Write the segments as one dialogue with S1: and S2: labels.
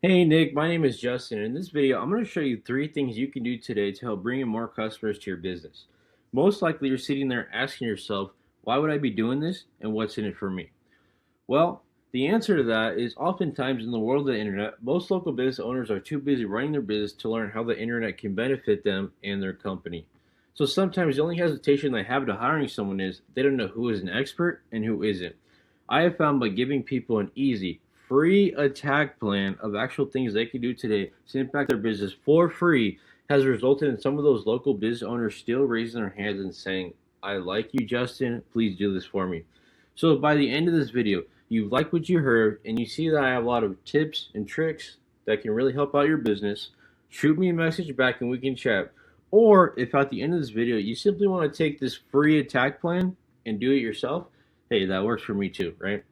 S1: Hey Nick, my name is Justin. In this video, I'm going to show you 3 things you can do today to help bring in more customers to your business. Most likely, you're sitting there asking yourself, why would I be doing this and what's in it for me? Well, the answer to that is oftentimes in the world of the internet, most local business owners are too busy running their business to learn how the internet can benefit them and their company. So sometimes the only hesitation they have to hiring someone is they don't know who is an expert and who isn't. I have found by giving people an easy, free attack plan of actual things they can do today to impact their business for free has resulted in some of those local business owners still raising their hands and saying, I like you, Justin. Please do this for me. So by the end of this video, you like what you heard and you see that I have a lot of tips and tricks that can really help out your business, shoot me a message back and we can chat. Or if at the end of this video you simply want to take this free attack plan and do it yourself, hey, that works for me too, right?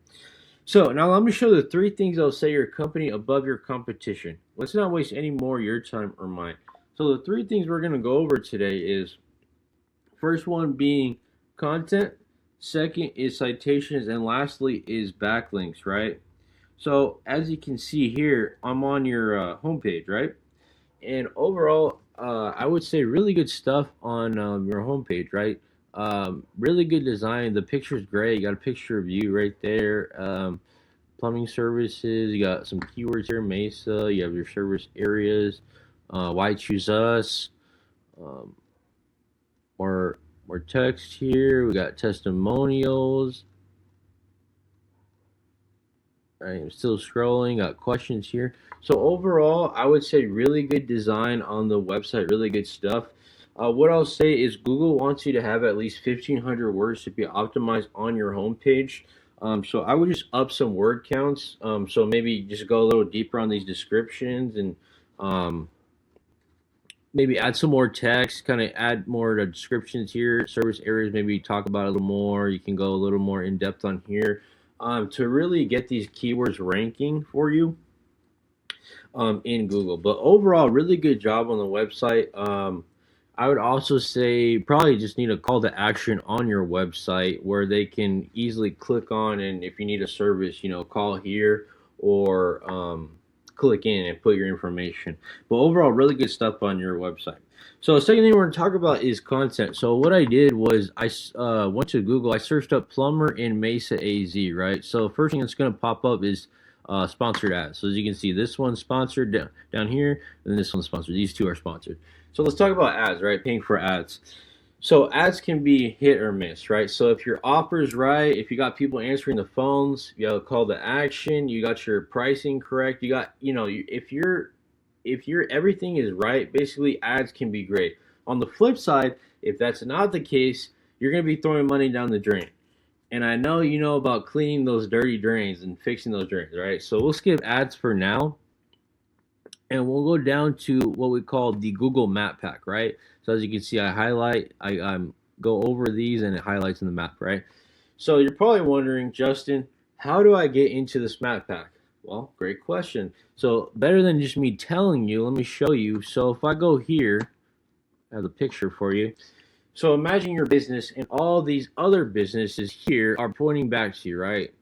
S1: So now let me show the 3 things that'll set your company above your competition. Let's not waste any more of your time or mine. So the 3 things we're going to go over today is first one being content, second is citations, and lastly is backlinks, right? So as you can see here, I'm on your homepage, right? And overall, I would say really good stuff on your homepage, right? Really good design. The picture's great. You got a picture of you right there. Plumbing services. You got some keywords here. Mesa. You have your service areas. Why choose us? Um, more text here. We got testimonials. I'm still scrolling. Got questions here. So overall, I would say really good design on the website. Really good stuff. What I'll say is Google wants you to have at least 1,500 words to be optimized on your homepage. So I would just up some word counts. So maybe just go a little deeper on these descriptions and um, maybe add some more text, kind of add more descriptions here, service areas, maybe talk about it a little more. You can go a little more in depth on here to really get these keywords ranking for you in Google. But overall, really good job on the website. I would also say probably just need a call to action on your website where they can easily click on, and if you need a service, call here or click in and put your information. But overall, really good stuff on your website. So the second thing we're going to talk about is content. So what I did was I went to Google. I searched up plumber in Mesa, AZ, right? So first thing that's going to pop up is sponsored ads. So as you can see, this one's sponsored down here, and this one's sponsored. These two are sponsored. So let's talk about ads, right? Paying for ads. So ads can be hit or miss, right? So if your offer's right, if you got people answering the phones, you have a call to action, you got your pricing correct, you got, if your everything is right, basically ads can be great. On the flip side, if that's not the case, you're going to be throwing money down the drain. And I know you know about cleaning those dirty drains and fixing those drains, right? So we'll skip ads for now and we'll go down to what we call the Google Map Pack, right? So as you can see, I go over these and it highlights in the map, right? So you're probably wondering, Justin, how do I get into this map pack? Well, great question. So better than just me telling you, let me show you. So if I go here, I have the picture for you. So imagine your business and all these other businesses here are pointing back to you, right?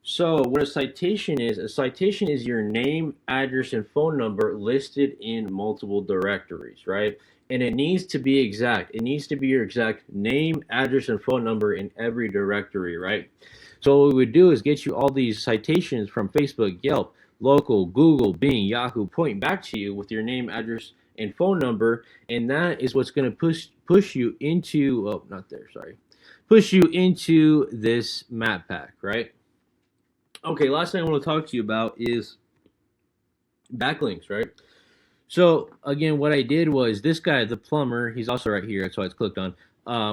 S1: So what a citation is your name, address, and phone number listed in multiple directories, right? And it needs to be exact. It needs to be your exact name, address, and phone number in every directory, right? So what we would do is get you all these citations from Facebook, Yelp, Local, Google, Bing, Yahoo, pointing back to you with your name, address, and phone number, and that is what's going to push you into push you into this map pack, right? Okay, last thing I want to talk to you about is backlinks, right? So again, what I did was this guy, the plumber, he's also right here, that's why it's clicked on.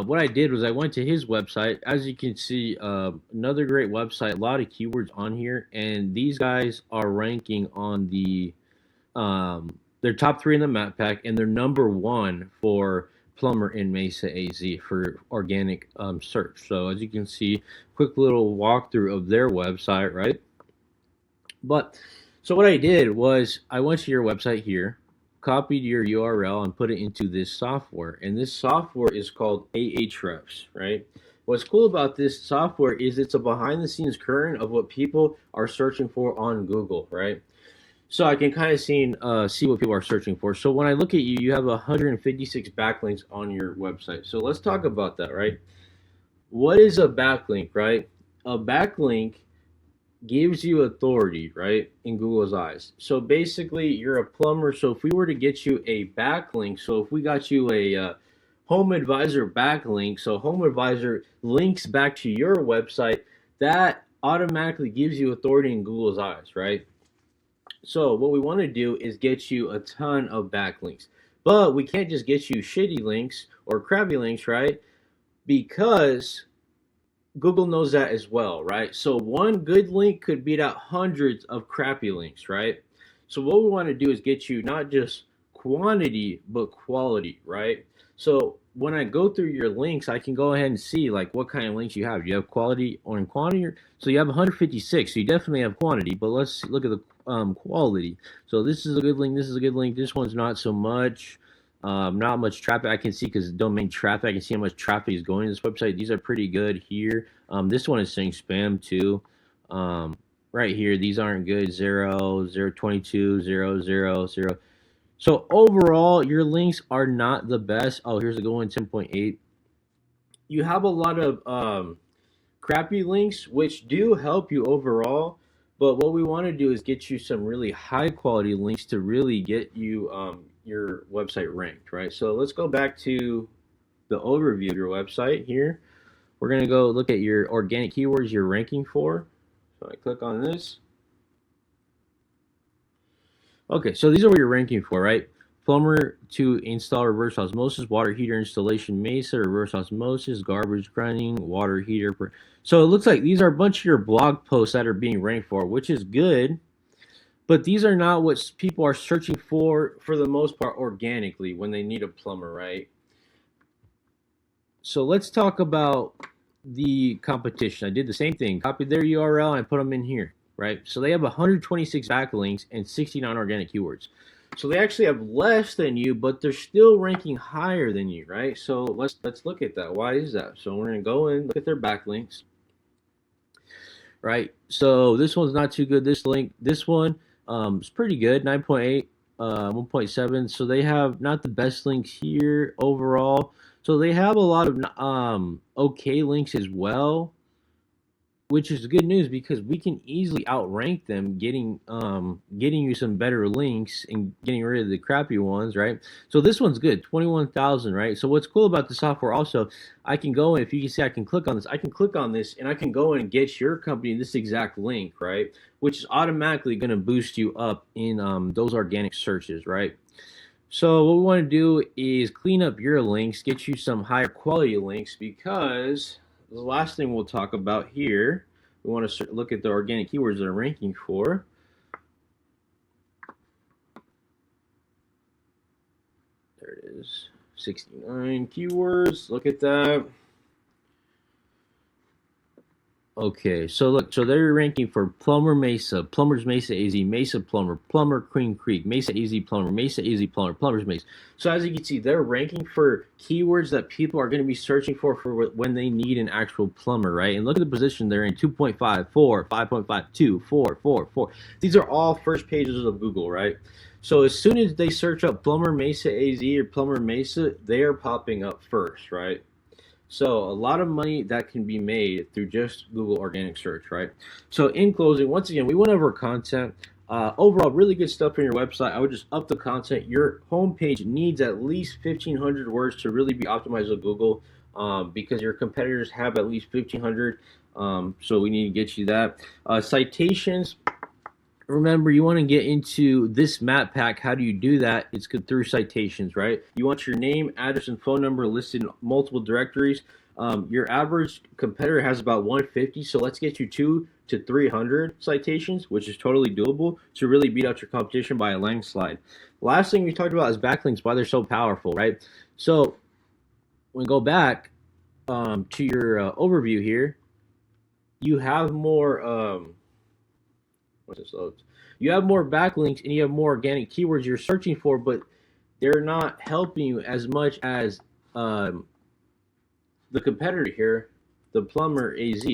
S1: What I did was I went to his website. As you can see, another great website, a lot of keywords on here, and these guys are ranking on the they're top 3 in the map pack, and they're #1 for plumber in Mesa, AZ for organic search. So as you can see, quick little walkthrough of their website, right? But so what I did was I went to your website here, copied your URL and put it into this software, and this software is called Ahrefs, right? What's cool about this software is it's a behind the scenes current of what people are searching for on Google, right? So I can kind of see what people are searching for. So when I look at you, you have 156 backlinks on your website. So let's talk about that, right? What is a backlink, right? A backlink gives you authority, right, in Google's eyes. So basically, you're a plumber. So if we were to get you a backlink, so if we got you a Home Advisor backlink, so Home Advisor links back to your website, that automatically gives you authority in Google's eyes, right? So what we want to do is get you a ton of backlinks. But we can't just get you shitty links or crappy links, right? Because Google knows that as well, right? So one good link could beat out hundreds of crappy links, right? So what we want to do is get you not just quantity but quality, right? So when I go through your links, I can go ahead and see like what kind of links you have. Do you have quality or in quantity? So you have 156, so you definitely have quantity. But let's look at the quality. So this is a good link. This is a good link. This one's not so much. Not much traffic I can see because domain traffic. I can see how much traffic is going to this website. These are pretty good here. This one is saying spam too. Right here, these aren't good. 0, 0, 22, 0, 0, 0. So overall, your links are not the best. Oh, here's a good one, 10.8. You have a lot of crappy links, which do help you overall. But what we want to do is get you some really high quality links to really get you your website ranked, right? So let's go back to the overview of your website here. We're going to go look at your organic keywords you're ranking for. So I click on this. Okay, so these are what you're ranking for, right? Plumber to install reverse osmosis, water heater installation, Mesa, reverse osmosis, garbage grinding, water heater. So it looks like these are a bunch of your blog posts that are being ranked for, which is good. But these are not what people are searching for the most part, organically when they need a plumber, right? So let's talk about the competition. I did the same thing, copied their URL and I put them in here, right? So they have 126 backlinks and 69 organic keywords. So they actually have less than you, but they're still ranking higher than you, right? So let's look at that. Why is that? So we're gonna go and look at their backlinks, right? So this one's not too good. This link, this one is pretty good, 9.8, 1.7. So they have not the best links here overall. So they have a lot of okay links as well, which is good news because we can easily outrank them, getting you some better links and getting rid of the crappy ones, right? So this one's good, 21,000, right? So what's cool about the software also, I can go and if you can see, I can click on this. I can click on this and I can go and get your company this exact link, right? Which is automatically going to boost you up in those organic searches, right? So what we want to do is clean up your links, get you some higher quality links because the last thing we'll talk about here, we want to look at the organic keywords that are ranking for. There it is, 69 keywords. Look at that. Okay, so look, so they're ranking for Plumber Mesa, Plumber's Mesa AZ, Mesa Plumber, Plumber Queen Creek, Mesa AZ Plumber, Mesa AZ Plumber, Plumber's Mesa. So as you can see, they're ranking for keywords that people are going to be searching for when they need an actual plumber, right? And look at the position they're in, 2.5, 4, 5.5, 2, 4, 4, 4. These are all first pages of Google, right? So as soon as they search up Plumber Mesa AZ or Plumber Mesa, they are popping up first, right? So a lot of money that can be made through just Google organic search, right? So in closing, once again, we went over content. Overall, really good stuff on your website. I would just up the content. Your homepage needs at least 1,500 words to really be optimized with Google because your competitors have at least 1,500. So we need to get you that. Citations. Remember, you want to get into this map pack. How do you do that? It's good through citations, right? You want your name, address, and phone number listed in multiple directories. Your average competitor has about 150, so let's get you 200 to 300 citations, which is totally doable to really beat out your competition by a landslide. Last thing we talked about is backlinks, why they're so powerful, right? So when we go back to your overview here, you have more... you have more backlinks and you have more organic keywords you're searching for, but they're not helping you as much as the competitor here, the Plumber AZ.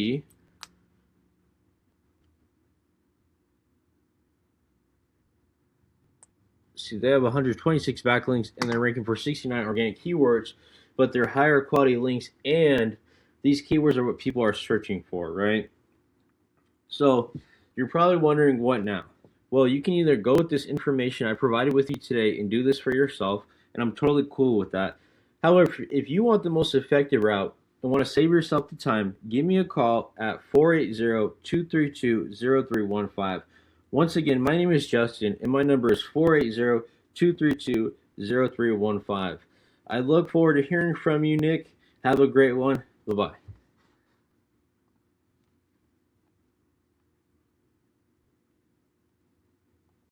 S1: backlinks. They have 126 backlinks, and they're ranking for 69 organic keywords, but they're higher quality links, and these keywords are what people are searching for, right? So you're probably wondering, what now? Well, you can either go with this information I provided with you today and do this for yourself, and I'm totally cool with that. However, if you want the most effective route and want to save yourself the time, give me a call at 480-232-0315. Once again, my name is Justin, and my number is 480-232-0315. I look forward to hearing from you, Nick. Have a great one. Bye-bye.